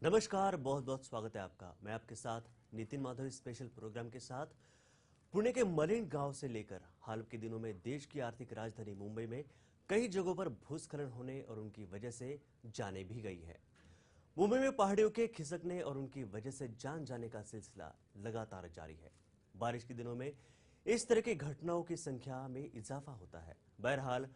नमस्कार, बहुत बहुत स्वागत है आपका। मैं आपके साथ नितिन माधव स्पेशल प्रोग्राम के साथ। पुणे के मलिन गांव से लेकर हाल के दिनों में देश की आर्थिक राजधानी मुंबई में कई जगहों पर भूस्खलन होने और उनकी वजह से जाने भी गई है। मुंबई में पहाड़ियों के खिसकने और उनकी वजह से जान जाने का सिलसिला लगातार जारी है। बारिश के दिनों में इस तरह की घटनाओं की संख्या में इजाफा होता है। बहरहाल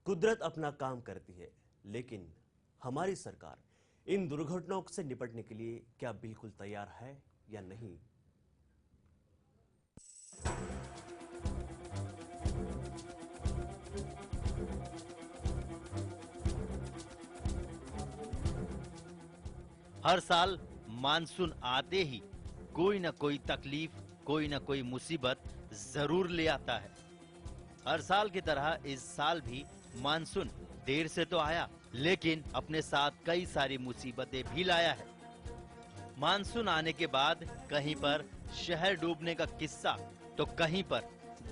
कुदरत अपना काम करती है, लेकिन हमारी सरकार इन दुर्घटनाओं से निपटने के लिए क्या बिल्कुल तैयार है या नहीं? हर साल मानसून आते ही कोई न कोई तकलीफ, कोई न कोई मुसीबत जरूर ले आता है। हर साल की तरह इस साल भी मानसून देर से तो आया, लेकिन अपने साथ कई सारी मुसीबतें भी लाया है। मानसून आने के बाद कहीं पर शहर डूबने का किस्सा तो कहीं पर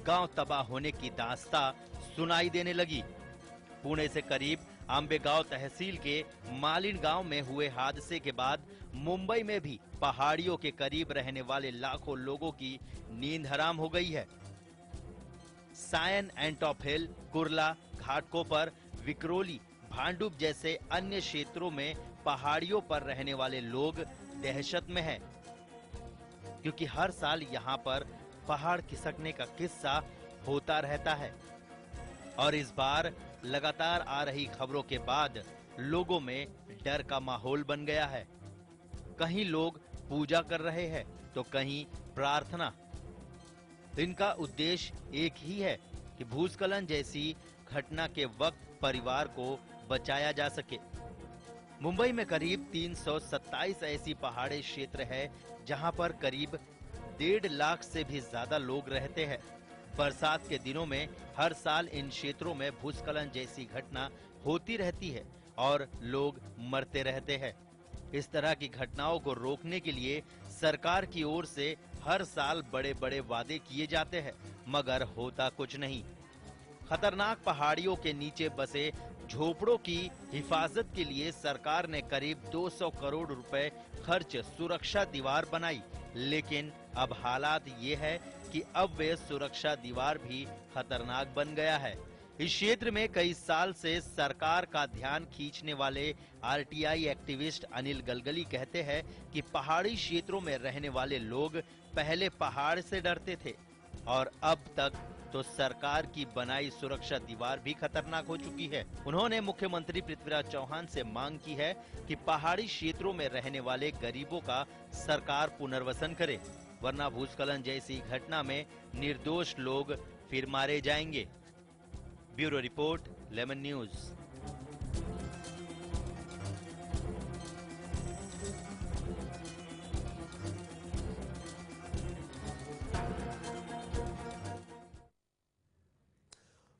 गांव तबाह होने की दास्तां सुनाई देने लगी। पुणे से करीब आंबेगांव तहसील के मालिन गांव में हुए हादसे के बाद मुंबई में भी पहाड़ियों के करीब रहने वाले लाखों लोगों की नींद हराम हो गई है। सायन एंड टॉप हिल, कुर्ला, घाटकोपर, विक्रोली, भांडुप जैसे अन्य क्षेत्रों में पहाड़ियों पर रहने वाले लोग दहशत में हैं, क्योंकि हर साल यहाँ पर पहाड़ खिसकने का किस्सा होता रहता है। और इस बार लगातार आ रही खबरों के बाद लोगों में डर का माहौल बन गया है। कहीं लोग पूजा कर रहे हैं तो कहीं प्रार्थना। इनका उद्देश्य एक ही है कि भूस्खलन जैसी घटना के वक्त परिवार को बचाया जा सके। मुंबई में करीब 327 ऐसी पहाड़ी क्षेत्र है जहां पर करीब 1.5 लाख से भी ज्यादा लोग रहते हैं। बरसात के दिनों में हर साल इन क्षेत्रों में भूस्खलन जैसी घटना होती रहती है और लोग मरते रहते हैं। इस तरह की घटनाओं को रोकने के लिए सरकार की ओर से हर साल बड़े बड़े वादे किए जाते हैं, मगर होता कुछ नहीं। खतरनाक पहाड़ियों के नीचे बसे झोपड़ों की हिफाजत के लिए सरकार ने करीब 200 करोड़ रुपए खर्च सुरक्षा दीवार बनाई, लेकिन अब हालात ये है कि अब वे सुरक्षा दीवार भी खतरनाक बन गया है। इस क्षेत्र में कई साल से सरकार का ध्यान खींचने वाले आरटीआई एक्टिविस्ट अनिल गलगली कहते हैं कि पहाड़ी क्षेत्रों में रहने वाले लोग पहले पहाड़ से डरते थे और अब तक तो सरकार की बनाई सुरक्षा दीवार भी खतरनाक हो चुकी है। उन्होंने मुख्यमंत्री पृथ्वीराज चौहान से मांग की है कि पहाड़ी क्षेत्रों में रहने वाले गरीबों का सरकार पुनर्वसन करे, वरना भूस्खलन जैसी घटना में निर्दोष लोग फिर मारे जाएंगे। Bureau report, lemon news.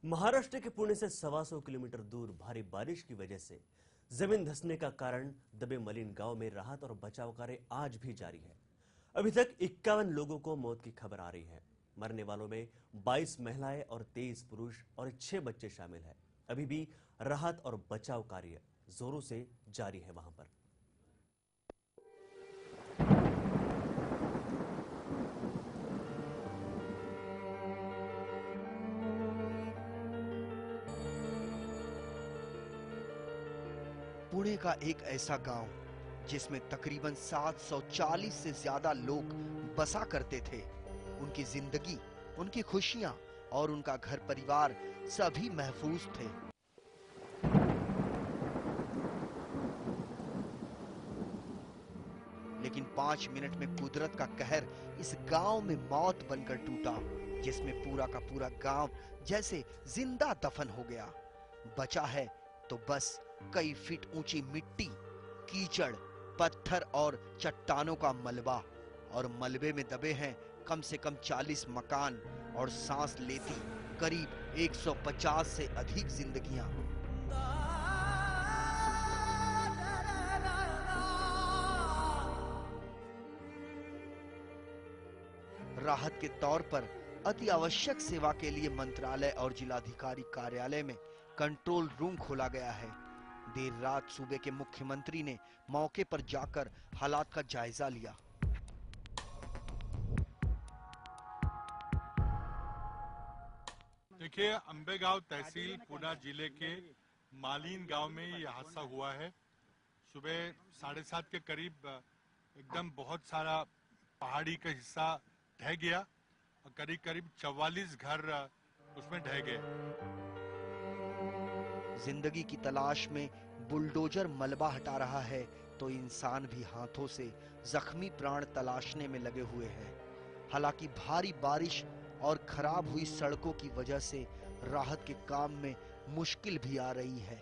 Maharashtra के पुणे से 125 किलोमीटर दूर भारी बारिश की वजह से जमीन धंसने का कारण दबे मलिन गांव में राहत और बचाव कार्य आज भी जारी है। अभी तक 51 लोगों को मौत की खबर आ रही है। मरने वालों में 22 महिलाएं और 23 पुरुष और 6 बच्चे शामिल हैं। अभी भी राहत और बचाव कार्य जोरों से जारी है वहां पर। पुणे का एक ऐसा गांव जिसमें तकरीबन 740 से ज्यादा लोग बसा करते थे। उनकी जिंदगी, उनकी खुशियां और उनका घर परिवार सभी महफूज थे। लेकिन 5 मिनट में कुदरत का कहर इस गांव में मौत बनकर टूटा, जिसमें पूरा का पूरा गांव जैसे जिंदा दफन हो गया। बचा है तो बस कई फीट ऊंची मिट्टी, कीचड़, पत्थर और चट्टानों का मलबा, और मलबे में दबे हैं कम से कम 40 मकान और सांस लेती करीब 150 से अधिक जिंदगियां। राहत के तौर पर अति आवश्यक सेवा के लिए मंत्रालय और जिलाधिकारी कार्यालय में कंट्रोल रूम खोला गया है। देर रात सूबे के मुख्यमंत्री ने मौके पर जाकर हालात का जायजा लिया। देखिए, अंबेगांव तहसील पूना जिले के मालीन गांव में ये हादसा हुआ है। सुबह 7:30 के करीब एकदम बहुत सारा पहाड़ी का हिस्सा ढह गया और करीब करीब 44 घर उसमें ढह गए। जिंदगी की तलाश में बुलडोजर मलबा हटा रहा है तो इंसान भी हाथों से जख्मी प्राण तलाशने में लगे हुए हैं। हालांकि भारी बारिश और खराब हुई सड़कों की वजह से राहत के काम में मुश्किल भी आ रही है।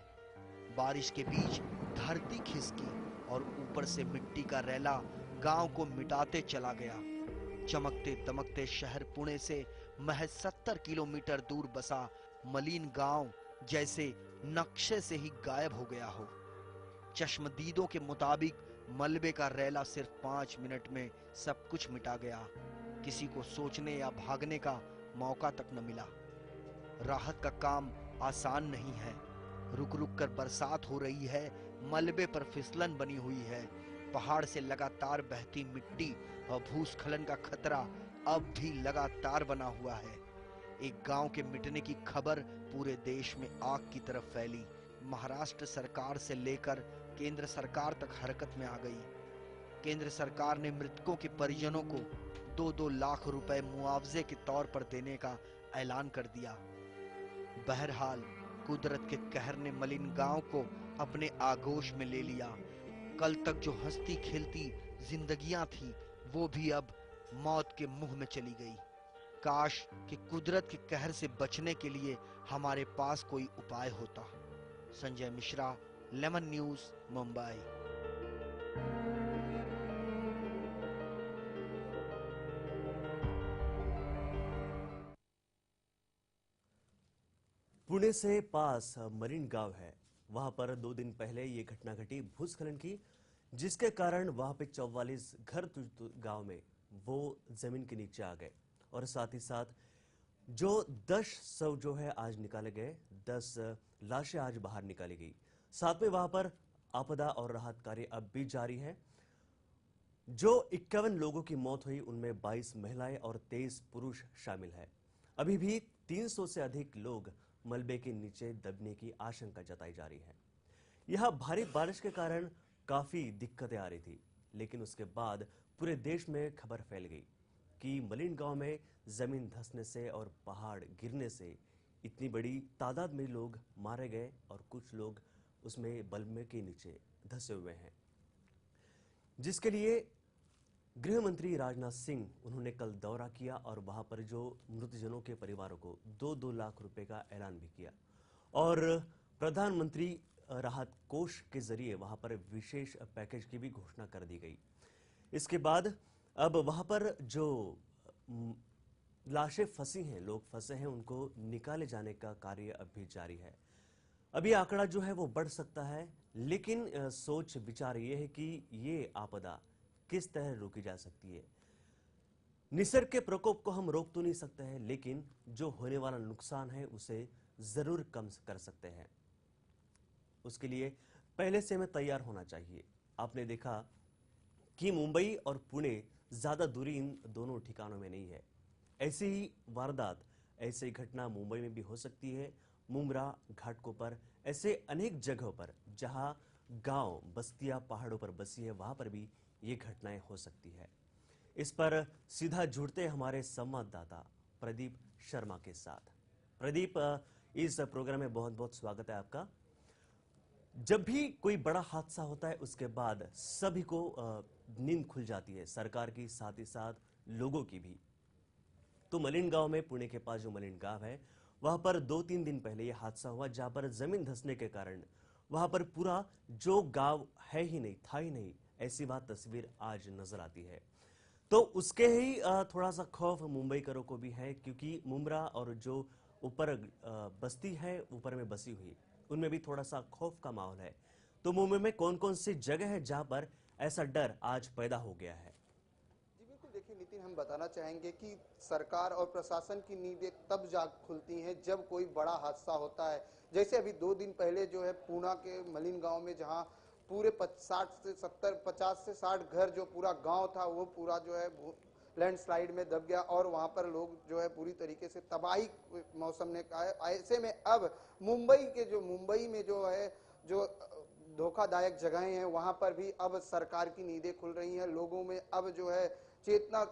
बारिश के बीच धरती खिसकी और ऊपर से मिट्टी का रैला गांव को मिटाते चला गया। चमकते दमकते शहर पुणे से महज 70 किलोमीटर दूर बसा मलीन गांव जैसे नक्शे से ही गायब हो गया हो। चश्मदीदों के मुताबिक मलबे का रैला सिर्फ 5 मिनट में सब कुछ मिटा गया। किसी को सोचने या भागने का मौका तक न मिला। राहत का काम आसान नहीं है। रुक रुक कर बरसात हो रही है, मलबे पर फिसलन बनी हुई है। पहाड़ से लगातार बहती मिट्टी और भूस्खलन का खतरा अब भी लगातार बना हुआ है। एक गांव के मिटने की खबर पूरे देश में आग की तरफ फैली। महाराष्ट्र सरकार से लेकर केंद्र सरकार तक हरकत में आ गई। केंद्र सरकार ने मृतकों के परिजनों को 2-2 लाख रुपए मुआवजे के तौर पर देने का ऐलान कर दिया। बहरहाल कुदरत के कहर ने मलिन गांव को अपने आगोश में ले लिया। कल तक जो हंसती खेलती जिंदगियां थी वो भी अब मौत के मुंह में चली गई। काश कि कुदरत के कहर से बचने के लिए हमारे पास कोई उपाय होता। Sanjay Mishra, Lemon News, Mumbai. पुणे से पास मरीन गांव है। वहां पर 2 दिन पहले ये घटना घटी भूस्खलन की, जिसके कारण वहां पे 44 घर गांव में वो जमीन के नीचे आ गए और साथ ही साथ जो 10 शव जो है आज निकाले गए, 10 लाशें आज बाहर निकाली गई। साथ में वहां पर आपदा और राहत कार्य अब भी जारी है। जो 51 लोगों की मौत हुई उनमें 22 महिलाएं और 23 पुरुष शामिल है। अभी भी 300 से अधिक लोग मलबे के नीचे दबने की आशंका जताई जा रही है। यहां भारी बारिश के कारण काफी दिक्कतें आ रही थी, लेकिन उसके बाद पूरे देश में खबर फैल गई कि मलिन गांव में जमीन धंसने से और पहाड़ गिरने से इतनी बड़ी तादाद में लोग मारे गए और कुछ लोग उसमें मलबे के नीचे धंसे हुए हैं, जिसके लिए गृह मंत्री राजनाथ सिंह उन्होंने कल दौरा किया और वहां पर जो मृतजनों के परिवारों को 2-2 लाख रुपए का ऐलान भी किया और प्रधानमंत्री राहत कोष के जरिए वहां पर विशेष पैकेज की भी घोषणा कर दी गई। इसके बाद अब वहां पर जो लाशें फंसी हैं, लोग फंसे हैं, उनको निकाले जाने का कार्य अब भी जारी है। अभी आंकड़ा जो है वो बढ़ सकता है, लेकिन सोच विचार ये है कि ये आपदा किस तरह रोकी जा सकती है। निसर्ग के प्रकोप को हम रोक तो नहीं सकते हैं, लेकिन जो होने वाला नुकसान है उसे जरूर कम कर सकते हैं। उसके लिए पहले से हमें तैयार होना चाहिए। आपने देखा कि मुंबई और पुणे ज्यादा दूरी इन दोनों ठिकानों में नहीं है। ऐसी ही वारदात, ऐसी घटना मुंबई में भी हो सकती है। मुंब्रा, घाटकोपर, ऐसे अनेक जगहों पर जहां गांव, बस्तियां पहाड़ों पर बसी है, वहां पर भी ये घटनाएं हो सकती है। इस पर सीधा जुड़ते हमारे संवाददाता प्रदीप शर्मा के साथ। प्रदीप, इस प्रोग्राम में बहुत बहुत स्वागत है आपका। जब भी कोई बड़ा हादसा होता है उसके बाद सभी को नींद खुल जाती है, सरकार की, साथ ही साथ लोगों की भी। तो मलिन गांव में, पुणे के पास जो मलिन गांव है, वहां पर 2-3 दिन पहले यह हादसा हुआ, जहां पर जमीन धंसने के कारण वहां पर पूरा जो गांव है ही नहीं, था ही नहीं, ऐसी बात तस्वीर आज नजर आती है। तो उसके ही थोड़ा सा खौफ मुंबई करों को भी है, क्योंकि मुंब्रा और जो ऊपर बस्ती है ऊपर में बसी हुई, उनमें भी थोड़ा सा खौफ का माहौल है। तो मुंबई में कौन कौन सी जगह है जहां पर ऐसा डर आज पैदा हो गया है? जी बिल्कुल, देखिए नितिन, हम बताना चाहेंगे कि सरकार और प्रशासन की नींदें तब जाग खुलती हैं जब कोई बड़ा हादसा होता है। जैसे अभी 2 दिन पहले जो है पूना के मलिन गांव में, जहां पूरे 50 से 60 घर, जो पूरा गांव था वो पूरा जो है लैंडस्लाइड में दब गया और वहां पर लोग जो है पूरी तरीके से तबाही मौसम ने कहा है। ऐसे में अब मुंबई में जो है जो धोखादायक जगहें हैं वहां पर भी अब सरकार की नींदें खुल रही हैं। लोगों में अब जो है चेतना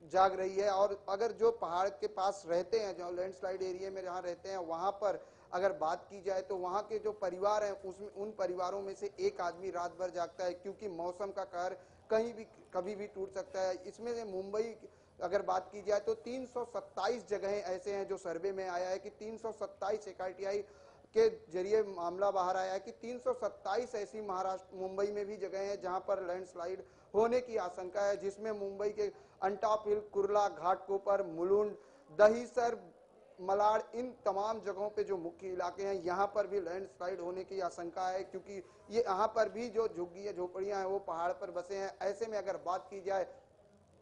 जाग रही है। और अगर जो पहाड़ के पास रहते हैं, जो लैंडस्लाइड एरिया में जहां रहते हैं, वहां पर अगर बात की जाए तो वहां के जो परिवार हैं उसमें उन परिवारों में से एक आदमी रात भर जागता है, क्योंकि मौसम का कहर कहीं भी कभी भी टूट सकता है। इसमें से मुंबई अगर बात की जाए तो 327 जगहें ऐसे हैं जो सर्वे में आया है कि 327 एकाईटीआई के जरिए मामला बाहर आया है कि 327 ऐसी महाराष्ट्र मुंबई में भी जगह हैं जहां पर लैंडस्लाइड होने की आशंका है, जिसमें मुंबई के अंटाप हिल, कुर्ला, घाटकोपर, मुलुंड, दहिसर, मलाड, इन तमाम जगहों पे जो मुख्य इलाके हैं यहां पर भी लैंडस्लाइड होने की आशंका है, क्योंकि ये यहाँ पर भी जो झुग्गियां झोपड़ियां हैं वो पहाड़ पर बसे हैं। ऐसे में अगर बात की जाए,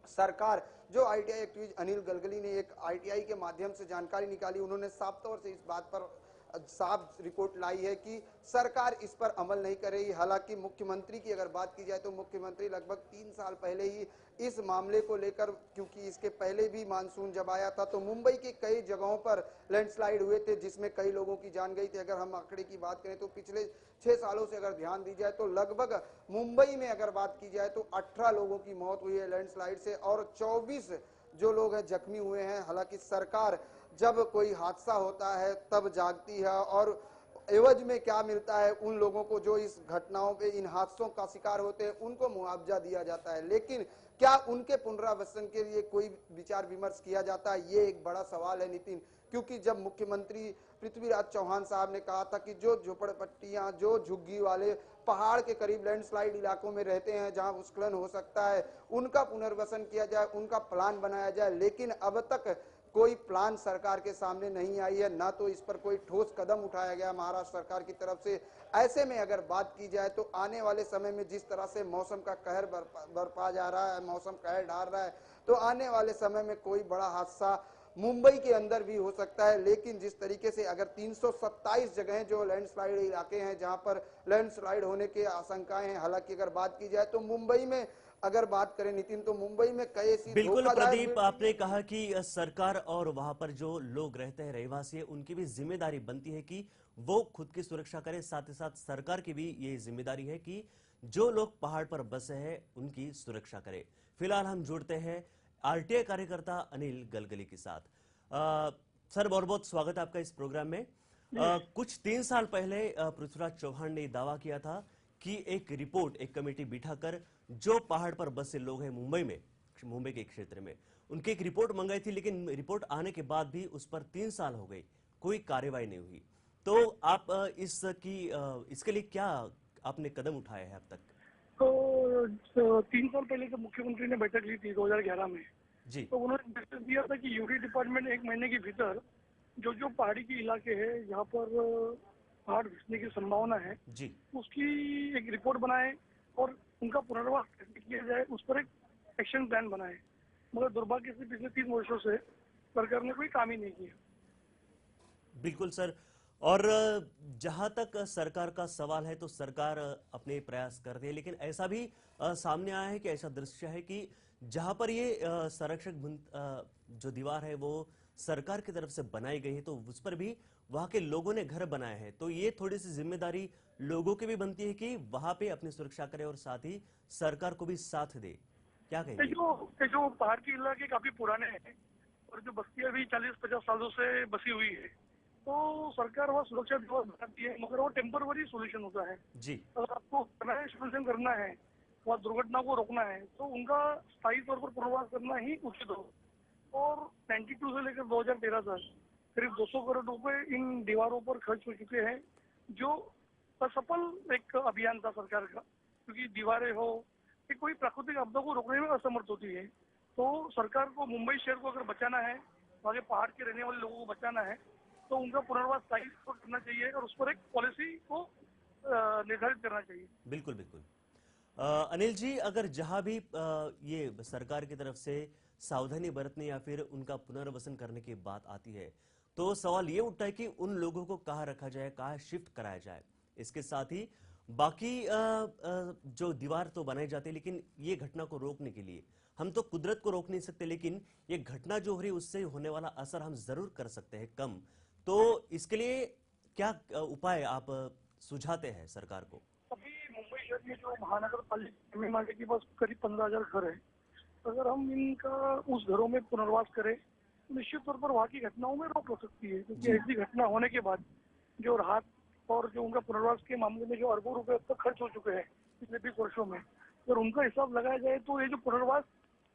सरकार जो आईटीआई एक्टिविस्ट अनिल गलगली ने एक आईटीआई के माध्यम से जानकारी निकाली, उन्होंने साफ तौर से इस बात पर साफ रिपोर्ट लाई है कि सरकार इस पर अमल नहीं कर रही। हालांकि मुख्यमंत्री की अगर बात की जाए तो मुख्यमंत्री लगभग 3 साल पहले ही इस मामले को लेकर, क्योंकि इसके पहले भी मानसून जब आया था तो मुंबई के कई जगहों पर लैंडस्लाइड हुए थे जिसमें कई लोगों की जान गई थी। अगर हम आंकड़े की बात करें तो पिछले 6 सालों से अगर ध्यान दी जाए तो लगभग मुंबई में अगर बात की जाए तो 18 लोगों की मौत हुई है लैंडस्लाइड से और 24 जो लोग हैं जख्मी हुए हैं। हालांकि सरकार जब कोई हादसा होता है तब जागती है और एवज में क्या मिलता है उन लोगों को जो इस घटनाओं पे, इन हादसों का शिकार होते हैं, उनको मुआवजा दिया जाता है। लेकिन क्या उनके पुनरावासन के लिए कोई विचार विमर्श किया जाता है, ये एक बड़ा सवाल है नितिन। क्योंकि जब मुख्यमंत्री पृथ्वीराज चौहान साहब ने कहा था कि जो झोपड़पट्टियां, जो झुग्गी वाले पहाड़ के करीब लैंडस्लाइड इलाकों में रहते हैं जहां भूस्खलन हो सकता है, उनका पुनर्वसन किया जाए, उनका प्लान बनाया जाए, लेकिन अब तक कोई प्लान सरकार के सामने नहीं आई है, ना तो इस पर कोई ठोस कदम उठाया गया महाराष्ट्र सरकार की तरफ से। ऐसे में अगर बात की जाए तो आने वाले समय में जिस तरह से मौसम का कहर बरपा जा रहा है, मौसम कहर ढाल रहा है, तो आने वाले समय में कोई बड़ा हादसा मुंबई के अंदर भी हो सकता है। लेकिन जिस तरीके से अगर 327 जगहें जो लैंडस्लाइड इलाके हैं जहां पर लैंडस्लाइड होने की आशंकाएं हैं, हालांकि अगर बात की जाए तो मुंबई में अगर बात करें नितिन तो मुंबई में कई ऐसी बिल्कुल प्रदीप, आपने कहा कि सरकार और वहां पर जो लोग रहते हैं, रहवासी है, उनकी भी जिम्मेदारी बनती है कि वो खुद की सुरक्षा करें। साथ ही साथ सरकार की भी ये जिम्मेदारी है कि जो लोग पहाड़ पर बसे हैं उनकी सुरक्षा करें। फिलहाल हम जुड़ते हैं आरटीआई कार्यकर्ता अनिल गलगली के साथ। सर, बहुत बहुत स्वागत है आपका इस प्रोग्राम में। कुछ 3 साल पहले पृथ्वीराज चौहान ने दावा किया था कि एक रिपोर्ट, एक कमेटी बिठाकर जो पहाड़ पर बसे लोग हैं मुंबई के क्षेत्र में, उनकी एक रिपोर्ट मंगाई थी, लेकिन रिपोर्ट आने के बाद भी उस पर 3 साल हो गए, कोई कार्रवाई नहीं हुई। तो आप इसके लिए क्या आपने कदम उठाए हैं अब तक? तो 3 साल पहले जब मुख्यमंत्री ने बैठक ली थी 2011 में जी, तो उन्होंने निर्देश दिया था कि यूडी डिपार्टमेंट 1 महीने के भीतर जो पहाड़ी के इलाके हैं जहाँ पर पहाड़ घिसने की संभावना है जी, उसकी एक रिपोर्ट बनाए और उनका पुनर्वास कैसे किया जाए उस पर एक एक्शन प्लान बनाए। मगर दुर्भाग्य से पिछले 3 वर्षों से सरकार ने कोई काम ही नहीं किया। बिल्कुल सर। और जहां तक सरकार का सवाल है तो सरकार अपने प्रयास कर रही है, लेकिन ऐसा भी सामने आया है कि ऐसा दृश्य है कि जहां पर ये जो दीवार है वो सरकार की तरफ से बनाई गई है तो उस पर भी वहां के लोगों ने घर बनाए हैं। तो ये थोड़ी सी जिम्मेदारी लोगों की भी बनती है कि वहां पे अपनी सुरक्षा करे और साथ ही सरकार को भी साथ दे। क्या ये कहेंगे? जो पहाड़ के इलाके काफी पुराने हैं और जो बस्तियां भी 40-50 सालों से बसी हुई है, तो सरकार वह सुरक्षा दिवस बनाती है, मगर वो टेम्पररी सोल्यूशन होता है। जी, अगर आपको परमानेंट करना है, वह दुर्घटना को रोकना है, तो उनका स्थायी तौर पर पुनर्वास करना ही उचित हो। और 92 से लेकर 2013 तक करीब 200 करोड़ रुपए इन दीवारों पर खर्च हो चुके हैं, जो असफल एक अभियान था सरकार का, क्योंकि दीवारें हो कि कोई प्राकृतिक आपदा को रोकने में असमर्थ होती है। तो सरकार को मुंबई शहर को अगर बचाना है, वहाँ के पहाड़ के रहने वाले लोगों को बचाना है, तो उनका पुनर्वास स्थायी करना चाहिए और उस पर एक पॉलिसी को निर्धारित करना चाहिए। बिल्कुल बिल्कुल। अनिल जी, अगर जहां भी ये सरकार की तरफ से सावधानी बरतने या फिर उनका पुनर्वसन करने की बात आती है, तो सवाल ये उठता है कि उन लोगों को कहाँ रखा जाए, कहाँ शिफ्ट कराया जाए। इसके साथ ही बाकी जो दीवार तो बनाई जाती है, लेकिन ये घटना को रोकने के लिए हम तो कुदरत को रोक नहीं सकते, लेकिन ये घटना जो हो रही है उससे होने वाला असर हम जरूर कर सकते हैं कम। तो इसके लिए क्या उपाय आप सुझाते हैं सरकार को? अभी मुंबई शहर में जो महानगर पालिका में मांगे के पास करीब 15,000 घर है। अगर हम इनका उस घरों में पुनर्वास करें तो निश्चित तौर पर वहाँ की घटनाओं में रोक हो सकती है, क्योंकि ऐसी घटना होने के बाद जो राहत और जो उनका पुनर्वास के मामले में जो अरबों रुपए अब तक खर्च हो चुके हैं पिछले 20 वर्षों में, अगर उनका हिसाब लगाया जाए तो ये जो पुनर्वास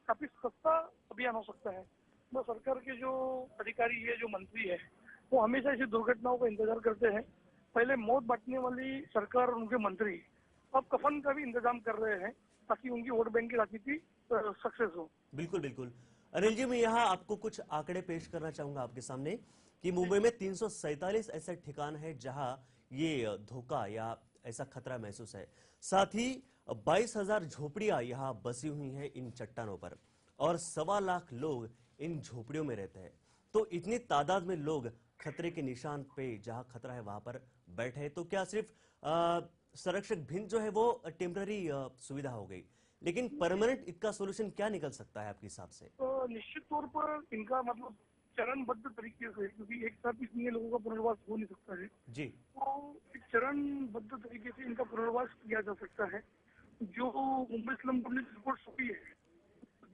काफी सस्ता अभियान हो सकता है। तो सरकार के जो अधिकारी है, जो मंत्री है, वो हमेशा ऐसी दुर्घटनाओं का इंतजार करते हैं। पहले मौत बांटने वाली सरकार और उनके मंत्री अब कफन का भी इंतजाम कर रहे हैं ताकि उनकी वोट बैंक की राजनीति सक्सेस हो। बिल्कुल बिल्कुल। अनिल जी, मैं यहाँ आपको कुछ आंकड़े पेश करना चाहूंगा आपके सामने कि मुंबई में 347 ऐसे ठिकान है जहां ये धोखा या ऐसा खतरा महसूस है। साथ ही 22,000 झोपड़ियां यहाँ बसी हुई हैं इन चट्टानों पर, और 1.25 लाख लोग इन झोपड़ियों में रहते हैं। तो इतनी तादाद में लोग खतरे के निशान पे, जहां खतरा है वहां पर बैठे हैं। तो क्या सिर्फ संरक्षक भिन्न जो है वो टेम्पररी सुविधा हो गई, लेकिन परमानेंट इसका सोल्यूशन क्या निकल सकता है आपके हिसाब से? तो निश्चित तौर पर इनका मतलब चरणबद्ध तरीके से, क्योंकि एक साथ इतने लोगों का पुनर्वास हो नहीं सकता है, जी। तो एक चरणबद्ध तरीके से इनका पुनर्वास किया जा सकता है। जो मुंबई स्लम बोर्ड ने रिपोर्ट छपी है,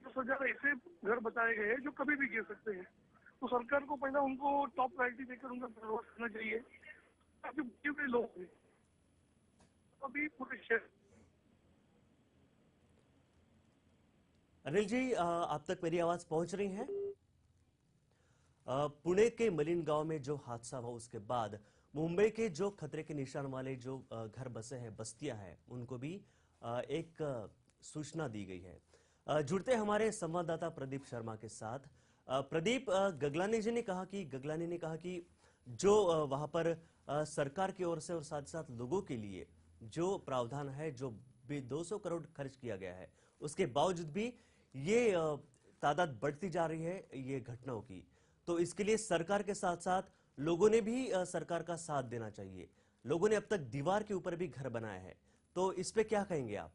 10,000 ऐसे घर बताए गए हैं जो कभी भी गिर सकते हैं। तो सरकार को पहले उनको टॉप प्रायोरिटी देकर उनका पुनर्वास करना चाहिए। काफी बचे हुए लोग हैं अभी पूरे शहर। अनिल जी, आप तक मेरी आवाज पहुंच रही है? पुणे के मलिन गांव में जो हादसा हुआ उसके बाद मुंबई के जो खतरे के निशान वाले जो घर बसे हैं, बस्तियां हैं, उनको भी एक सूचना दी गई है। जुड़ते हमारे संवाददाता प्रदीप शर्मा के साथ। प्रदीप, गगलानी ने कहा कि जो वहां पर सरकार की ओर से और साथ साथ लोगों के लिए जो प्रावधान है, जो 200 करोड़ खर्च किया गया है, उसके बावजूद भी ये तादाद बढ़ती जा रही है ये घटनाओं की। तो इसके लिए सरकार के साथ साथ लोगों ने भी सरकार का साथ देना चाहिए। लोगों ने अब तक दीवार के ऊपर भी घर बनाया है, तो इस पे क्या कहेंगे आप?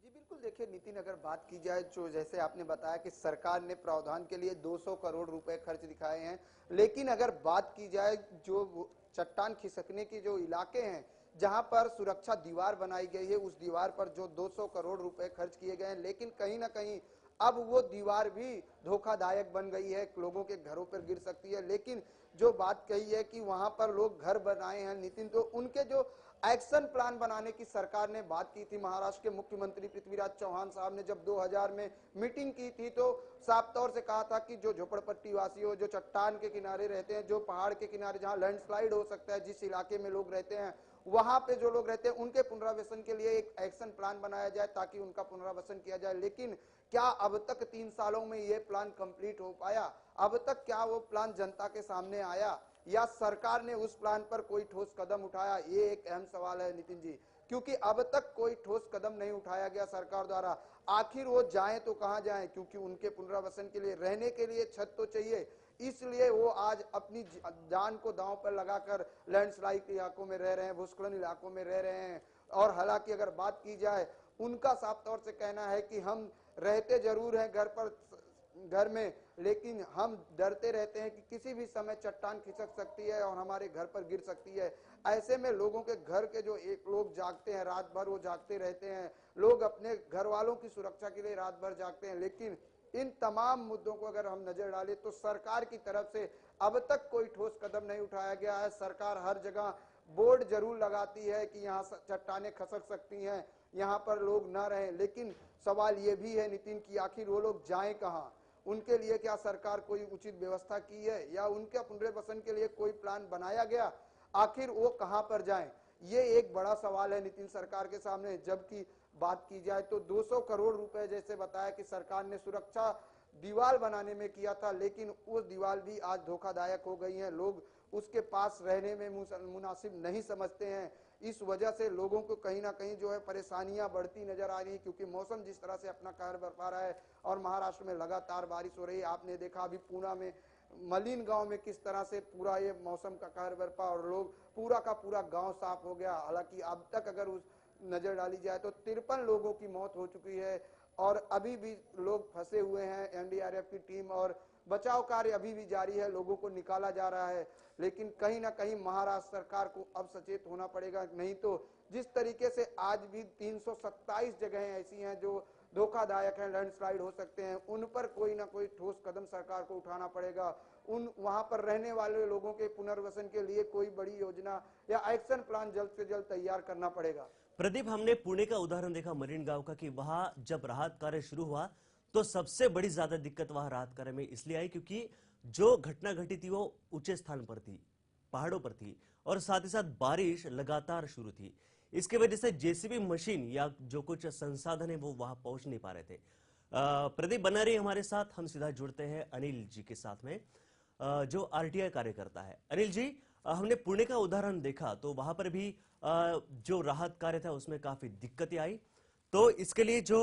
जी बिल्कुल, देखिए नितिन, अगर बात की जाए जो जैसे आपने बताया कि सरकार ने प्रावधान के लिए 200 करोड़ रुपए खर्च दिखाए हैं, लेकिन अगर बात की जाए जो चट्टान खिसकने के जो इलाके हैं जहां पर सुरक्षा दीवार बनाई गई है, उस दीवार पर जो 200 करोड़ रुपए खर्च किए गए हैं, लेकिन कहीं ना कहीं अब वो दीवार भी धोखादायक बन गई है, लोगों के घरों पर गिर सकती है। लेकिन जो बात कही है कि वहां पर लोग घर बनाए हैं नितिन, तो उनके जो एक्शन प्लान बनाने की सरकार ने बात की थी। महाराष्ट्र के मुख्यमंत्री पृथ्वीराज चौहान साहब ने जब 2000 में मीटिंग की थी तो साफ तौर से कहा था कि जो झोपड़पट्टी वासी हो, जो चट्टान के किनारे रहते हैं, जो पहाड़ के किनारे जहां लैंडस्लाइड हो सकता है, जिस इलाके में लोग रहते हैं, वहां पे जो लोग रहते हैं उनके पुनर्वासन के लिए एक एक्शन प्लान बनाया जाए ताकि उनका पुनर्वासन किया जाए। लेकिन क्या अब तक 3 सालों में ये प्लान कंप्लीट हो पाया? अब तक क्या वो प्लान जनता के सामने आया, या सरकार ने उस प्लान पर कोई ठोस कदम उठाया? ये एक अहम सवाल है नितिन जी, क्योंकि अब तक कोई ठोस कदम नहीं उठाया गया सरकार द्वारा। आखिर वो जाएं तो कहां जाएं, क्योंकि उनके पुनर्वासन के लिए रहने के लिए छत तो चाहिए। इसलिए वो आज अपनी जान को दांव पर लगाकर लैंडस्लाइड इलाकों में रह रहे हैं, भूस्खलन इलाकों में रह रहे हैं। और हालांकि अगर बात की जाए, उनका साफ तौर से कहना है कि हम रहते जरूर हैं घर में, लेकिन हम डरते रहते हैं कि किसी भी समय चट्टान खिसक सकती है और हमारे घर पर गिर सकती है। ऐसे में लोगों के घर के जो एक लोग जागते हैं, रात भर वो जागते रहते हैं, लोग अपने घर वालों की सुरक्षा के लिए रात भर जागते हैं। लेकिन इन तमाम मुद्दों को अगर हम नजर डालें तो सरकार की तरफ से अब तक कोई ठोस कदम नहीं उठाया गया है। सरकार हर जगह बोर्ड जरूर लगाती है कि यहाँ चट्टानें खसक सकती हैं, यहाँ पर लोग न रहें, लेकिन सवाल ये भी है नितिन कि आखिर वो लोग जाएं कहाँ? उनके लिए क्या सरकार कोई उचित व्यवस्था की है, या उनके पुनर्वासन के लिए कोई प्लान बनाया गया? आखिर वो कहां पर जाएं? ये एक बड़ा सवाल है नितिन सरकार के सामने। जबकि बात की जाए तो 200 करोड़ रुपए जैसे बताया कि सरकार ने सुरक्षा दीवार बनाने में किया था, लेकिन वो दीवार भी आज धोखादायक हो गई है। लोग उसके पास रहने में मुनासिब नहीं समझते हैं। इस वजह से लोगों को कहीं ना कहीं जो है परेशानियां बढ़ती नजर आ रही है, क्योंकि मौसम जिस तरह से अपना कहर बरपा रहा है और महाराष्ट्र में लगातार बारिश हो रही है। आपने देखा अभी पूना में मलिन गांव में किस तरह से पूरा ये मौसम का कहर बरपा और लोग पूरा का पूरा गांव साफ हो गया। हालांकि अब तक अगर उस नजर डाली जाए तो 53 लोगों की मौत हो चुकी है और अभी भी लोग फंसे हुए हैं। एनडीआरएफ की टीम और बचाव कार्य अभी भी जारी है, लोगों को निकाला जा रहा है, लेकिन कहीं ना कहीं महाराष्ट्र सरकार को अब सचेत होना पड़ेगा। नहीं तो जिस तरीके से आज भी 327 जगहें ऐसी हैं जो धोखादायक हैं, लैंडस्लाइड हो सकते हैं, उन पर कोई ना कोई ठोस कदम सरकार को उठाना पड़ेगा। उन वहां पर रहने वाले लोगों के पुनर्वसन के लिए कोई बड़ी योजना या एक्शन प्लान जल्द से जल्द तैयार करना पड़ेगा। प्रदीप, हमने पुणे का उदाहरण देखा मरीन गांव का कि वहां जब राहत कार्य शुरू हुआ तो सबसे बड़ी ज्यादा दिक्कत वहां राहत कार्य में इसलिए आई क्योंकि जो घटना घटी थी वो ऊंचे स्थान पर थी, पहाड़ों पर थी और साथ ही साथ बारिश लगातार शुरू थी। इसके वजह से जेसीबी मशीन या जो कुछ संसाधन है वो वहां पहुंच नहीं पा रहे थे। प्रदीप बना रही हमारे साथ, हम सीधा जुड़ते हैं अनिल जी के साथ में जो आरटीआई कार्य करता है। अनिल जी, हमने पुणे का उदाहरण देखा तो वहां पर भी जो राहत कार्य था उसमें काफी दिक्कतें आई, तो इसके लिए जो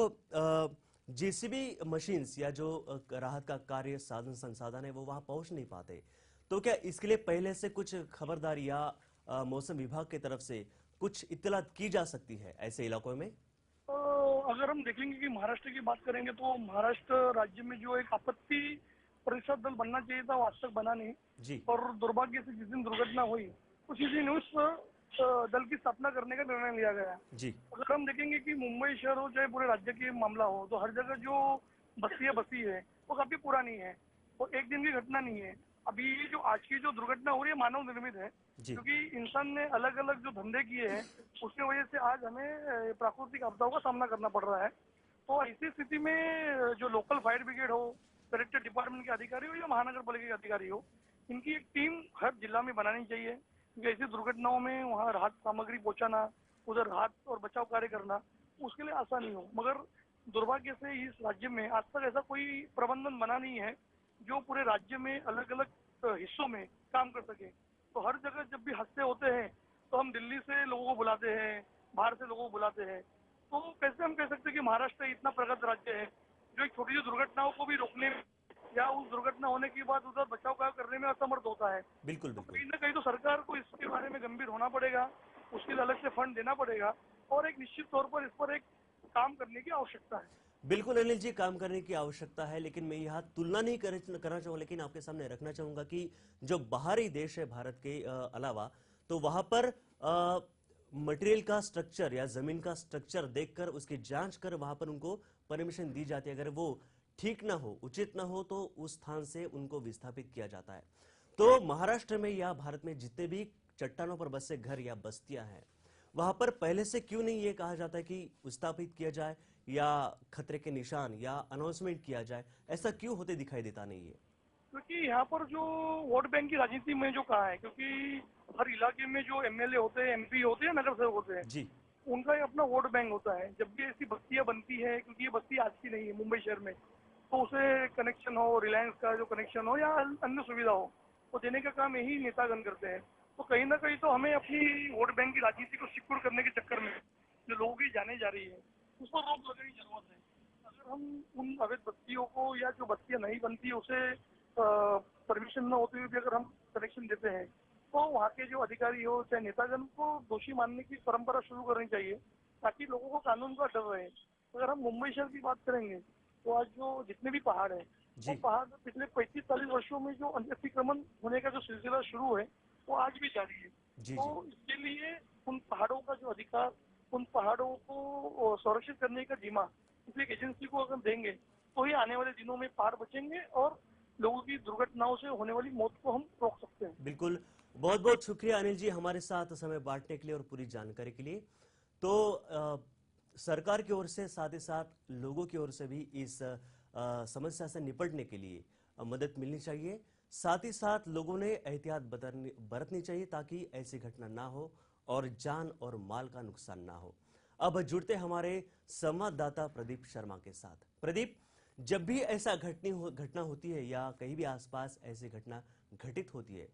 जेसीबी मशीन्स या जो राहत का कार्य साधन संसाधन है वो वहां पहुंच नहीं पाते, तो क्या इसके लिए पहले से कुछ खबरदारी या मौसम विभाग की तरफ से कुछ इत्तलात की जा सकती है ऐसे इलाकों में? अगर हम देखेंगे कि महाराष्ट्र की बात करेंगे तो महाराष्ट्र राज्य में जो एक आपत्ति परिषद दल बनना चाहिए था वो आज तक बना नहीं जी। और दुर्भाग्य से जिस दिन दुर्घटना हुई उसी दिन उस दल की स्थापना करने का निर्णय लिया गया। जी। अगर हम देखेंगे कि मुंबई शहर हो चाहे पूरे राज्य की मामला हो तो हर जगह जो बस्ती है वो काफी पुरानी है, वो एक दिन की घटना नहीं है। अभी जो आज की जो दुर्घटना हो रही है मानव निर्मित है, क्योंकि इंसान ने अलग अलग जो धंधे किए हैं उसकी वजह से आज हमें प्राकृतिक आपदाओं का सामना करना पड़ रहा है। तो ऐसी स्थिति में जो लोकल फायर ब्रिगेड हो, कलेक्टर डिपार्टमेंट के अधिकारी हो या महानगर पालिका के अधिकारी हो, इनकी एक टीम हर जिला में बनानी चाहिए, क्योंकि ऐसी दुर्घटनाओं में वहाँ राहत सामग्री पहुंचाना, उधर राहत और बचाव कार्य करना उसके लिए आसान नहीं हो। मगर दुर्भाग्य से इस राज्य में आज तक ऐसा कोई प्रबंधन बना नहीं है जो पूरे राज्य में अलग अलग हिस्सों में काम कर सके। तो हर जगह जब भी हादसे होते हैं तो हम दिल्ली से लोगों को बुलाते हैं, बाहर से लोगों को बुलाते हैं, तो कैसे हम कह सकते हैं कि महाराष्ट्र इतना प्रगत राज्य है जो एक छोटी छोटी दुर्घटनाओं को भी रोकने में या उस दुर्घटना होने के बाद उधर बचाव कार्य करने में असमर्थ होता है। बिल्कुल तो बिल्कुल। कहीं ना कहीं तो सरकार को इसके बारे में गंभीर होना पड़ेगा, उसके लिए अलग से फंड देना पड़ेगा और एक निश्चित तौर पर इस पर एक काम करने की आवश्यकता है। बिल्कुल अनिल जी, काम करने की आवश्यकता है, लेकिन मैं यहाँ तुलना नहीं करना चाहूंगा, लेकिन आपके सामने रखना चाहूंगा कि जो बाहरी देश है भारत के अलावा, तो वहां पर मटेरियल का स्ट्रक्चर या जमीन का स्ट्रक्चर देखकर उसकी जांच कर वहां पर उनको परमिशन दी जाती है। अगर वो ठीक ना हो, उचित ना हो, तो उस स्थान से उनको विस्थापित किया जाता है। तो महाराष्ट्र में या भारत में जितने भी चट्टानों पर बसे घर या बस्तियां हैं वहां पर पहले से क्यों नहीं ये कहा जाता है कि विस्थापित किया जाए या खतरे के निशान या अनाउंसमेंट किया जाए? ऐसा क्यों होते दिखाई देता नहीं है? क्योंकि यहाँ पर जो वोट बैंक की राजनीति में जो कहा है, क्योंकि हर इलाके में जो एमएलए होते हैं, एमपी होते हैं, नगर सेवक होते हैं जी। उनका ही अपना वोट बैंक होता है। जब भी ऐसी बस्तियां बनती है, क्योंकि ये बस्ती आज की नहीं है मुंबई शहर में, तो उसे कनेक्शन हो, रिलायंस का जो कनेक्शन हो या अन्य सुविधा हो, तो देने का काम यही नेतागण करते हैं। तो कहीं ना कहीं तो हमें अपनी वोट बैंक की राजनीति को सिक्योर करने के चक्कर में जो लोगों की जाने जा रही है उस पर रोक लगाने की जरूरत है। अगर हम उन अवैध बस्तियों को या जो बस्तियां नहीं बनती उसे परमिशन न होते हुए भी अगर हम कनेक्शन देते हैं तो वहाँ के जो अधिकारी हो चाहे नेतागण को दोषी मानने की परंपरा शुरू करनी चाहिए, ताकि लोगों को कानून का डर रहे। अगर हम मुंबई शहर की बात करेंगे तो आज जो जितने भी पहाड़ है वो पहाड़ पिछले 35-40 वर्षों में जो अतिक्रमण होने का जो सिलसिला शुरू है वो आज भी जारी है। तो इसके लिए उन पहाड़ों का जो अधिकार, उन पहाड़ों को संरक्षित करने का जिम्मा किसी एक एजेंसी को अगर देंगे तो ही आने वाले दिनों में पहाड़ बचेंगे और लोगों की दुर्घटनाओं से होने वाली मौत को हम रोक सकते हैं। बिल्कुल, बहुत बहुत शुक्रिया अनिल जी हमारे साथ समय बांटने के लिए और पूरी जानकारी के लिए। तो सरकार की ओर से साथ ही साथ लोगों की ओर से भी इस समस्या से निपटने के लिए मदद मिलनी चाहिए। साथ ही साथ लोगों ने एहतियात बरतनी चाहिए ताकि ऐसी घटना ना हो और जान और माल का नुकसान ना हो। अब जुड़ते हमारे संवाददाता प्रदीप शर्मा के साथ। प्रदीप, जब भी ऐसा घटना होती है या कहीं भी आसपास ऐसी घटना घटित होती है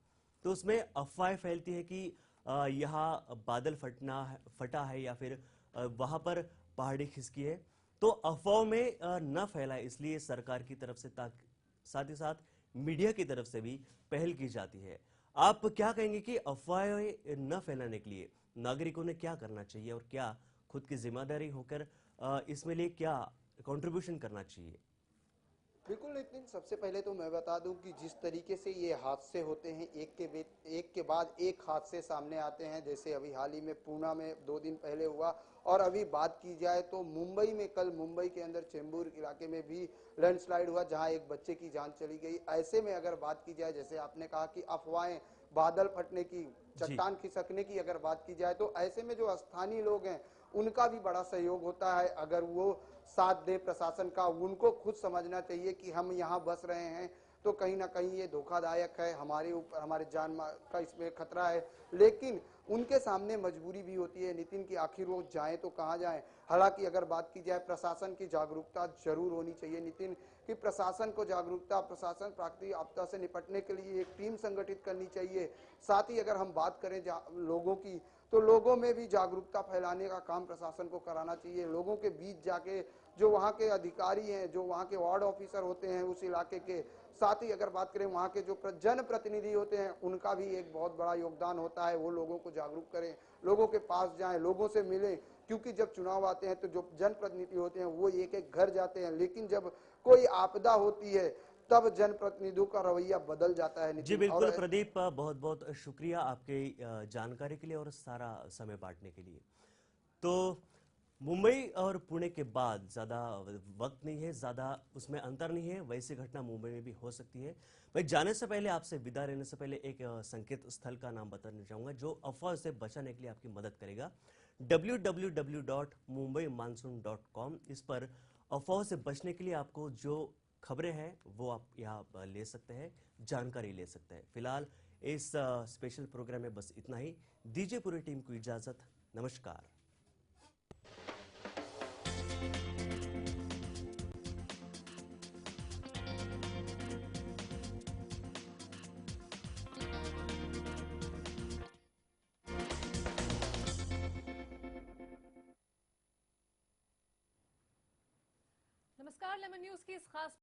तो उसमें अफवाहें फैलती है कि यहाँ बादल फटा है या फिर वहां पर पहाड़ी खिसकी है, तो अफवाह में न फैलाए, इसलिए सरकार की तरफ से साथ ही साथ मीडिया की तरफ से भी पहल की जाती है। आप क्या कहेंगे कि अफवाहें न फैलाने के लिए नागरिकों ने क्या करना चाहिए और क्या खुद की जिम्मेदारी होकर इसमें लिए क्या कंट्रीब्यूशन करना चाहिए? बिल्कुल नितिन, सबसे पहले तो मैं बता दूं कि जिस तरीके से ये हादसे होते हैं, एक के बाद एक हादसे सामने आते हैं, जैसे अभी हाल ही में पूना में 2 दिन पहले हुआ, और अभी बात की जाए तो मुंबई में कल मुंबई के अंदर चेंबूर इलाके में भी लैंडस्लाइड हुआ जहां एक बच्चे की जान चली गई। ऐसे में अगर बात की जाए, जैसे आपने कहा कि अफवाहें, बादल फटने की, चट्टान खिसकने की अगर बात की जाए, तो ऐसे में जो स्थानीय लोग हैं उनका भी बड़ा सहयोग होता है। अगर वो साथ दे प्रशासन का, उनको खुद समझना चाहिए कि हम यहाँ बस रहे हैं तो कहीं ना कहीं ये धोखादायक है, हमारे ऊपर हमारे जान का इसमें खतरा है, लेकिन उनके सामने मजबूरी भी होती है नितिन की आखिर वो जाएं तो कहाँ जाएं। हालांकि अगर बात की जाए, प्रशासन की जागरूकता जरूर होनी चाहिए नितिन, कि प्रशासन को जागरूकता, प्रशासन प्राकृतिक आपदा से निपटने के लिए एक टीम संगठित करनी चाहिए। साथ ही अगर हम बात करें लोगों की, तो लोगों में भी जागरूकता फैलाने का काम प्रशासन को कराना चाहिए। लोगों के बीच जाके जो वहाँ के अधिकारी हैं, जो वहाँ के वार्ड ऑफिसर होते हैं उस इलाके के, साथ ही अगर बात करें वहाँ के जो जनप्रतिनिधि होते हैं, उनका भी एक बहुत बड़ा योगदान होता है। वो लोगों को जागरूक करें, लोगों के पास जाएं, लोगों से मिलें, क्योंकि जब चुनाव आते हैं तो जो जनप्रतिनिधि होते हैं वो एक एक घर जाते हैं, लेकिन जब कोई आपदा होती है तब जनप्रतिनिधियों का रवैया बदल जाता है। जी बिल्कुल प्रदीप, बहुत बहुत शुक्रिया आपके जानकारी के लिए और सारा समय बांटने के लिए। तो मुंबई और पुणे के बाद ज्यादा वक्त नहीं है, ज्यादा उसमें अंतर नहीं है, वैसी घटना मुंबई में भी हो सकती है। भाई जाने से पहले, आपसे विदा लेने से पहले एक संकेत स्थल का नाम बताना चाहूंगा जो अफवाह से बचाने के लिए आपकी मदद करेगा। www.mumbaimonsoon.com। इस पर अफवाह से बचने के लिए आपको जो खबरें हैं वो आप यहाँ ले सकते हैं, जानकारी ले सकते हैं। फिलहाल इस स्पेशल प्रोग्राम में बस इतना ही। दीजिए पूरी टीम को इजाजत। नमस्कार। नमस्कार, लेमन न्यूज की इस खास